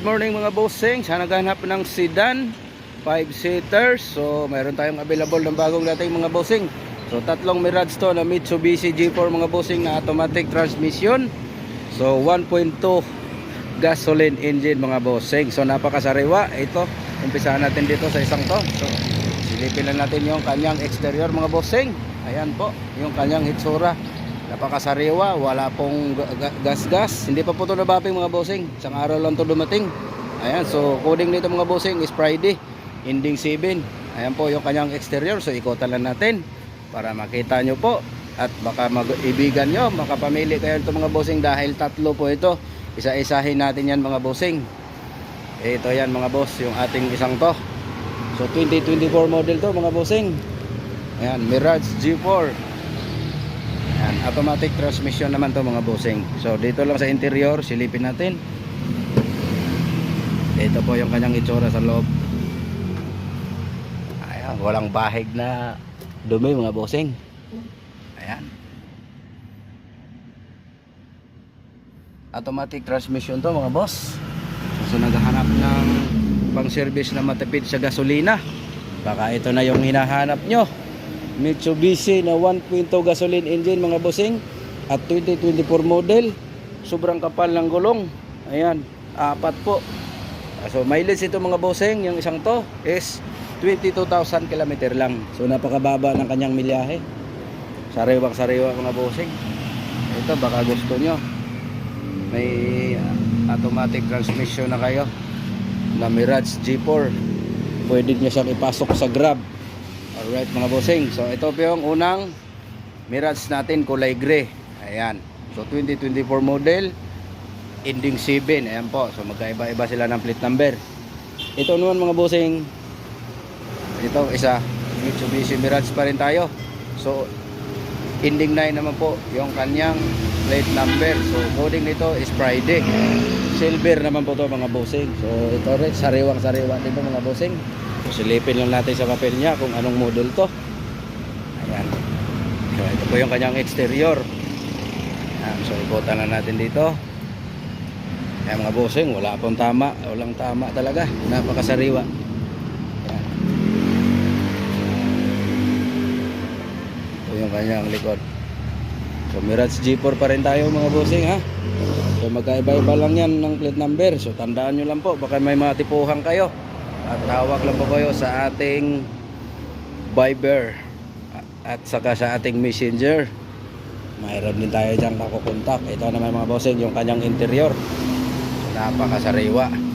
Good morning mga bossing. Sana naghahanap ng sedan 5-seater. So mayroon tayong available ng bagong dating mga bossing. So tatlong Mirage to na Mitsubishi G4 mga bossing na automatic transmission. So 1.2 gasoline engine mga bossing. So napakasariwa. Ito, umpisahan natin dito sa isang to. So silipin lang natin yung kanyang exterior mga bossing. Ayan po, yung kanyang hitsura. Napakasariwa, wala pong gas-gas. Hindi pa po ito nabaping mga bossing. Isang araw lang ito dumating. Ayan, so coding nito mga bossing is Friday, ending 7. Ayan po yung kanyang exterior. So ikotan lang natin para makita nyo po. At baka mag-ibigan nyo, makapamili kayo ito mga bossing dahil tatlo po ito. Isa-isahin natin yan mga bossing. Ito yan mga boss, yung ating isang to. So 2024 model to mga bossing. Ayan, Mirage G4. Ayan, automatic transmission naman to mga bossing. So dito lang sa interior, silipin natin. Ito po yung kanyang itsura sa loob. Ayan, walang bahig na dumi mga bossing. Ayan, automatic transmission to mga boss. So naghahanap ng pang service na matipid sa gasolina, baka ito na yung hinahanap nyo. Mitsubishi na 1.2 gasoline engine mga bossing at 2024 model. Sobrang kapal ng gulong. Ayan, 4 po. So mileage ito mga bossing, yung isang to is 22,000 km lang. So napakababa ng kanyang milyahe. Sariwang sariwa mga bossing. Ito baka gusto nyo, may automatic transmission na kayo na Mirage G4, pwede nyo siyang ipasok sa Grab. Alright mga bossing, so ito po yung unang Mirage natin, kulay gray. Ayan, so 2024 model, ending 7. Ayan po, so magkaiba-iba sila ng plate number. Ito naman mga bossing, ito isa Mitsubishi Mirage pa rin tayo. So ending 9 naman po yung kanyang plate number. So coding nito is Friday. Silver naman po to mga bossing. So ito rin, sariwang sariwa din po mga bossing. So silipin lang natin sa papel niya kung anong model to. Ayan, so ito po yung kanyang exterior. Ayan, so ikutan lang natin dito. Ayan mga bossing, wala pong tama, walang tama talaga, napakasariwa. Ayan, ito yung kanyang likod. So Mirage G4 pa rin tayo mga bossing ha. So magkaiba-iba lang yan ng plate number. So tandaan nyo lang po, baka may mga tipuhan kayo. At tawag lang po kayo sa ating Viber at saka sa ating Messenger. Mayroon din tayo dyan kakukontak. Ito naman mga bossing yung kanyang interior. So napakasariwa.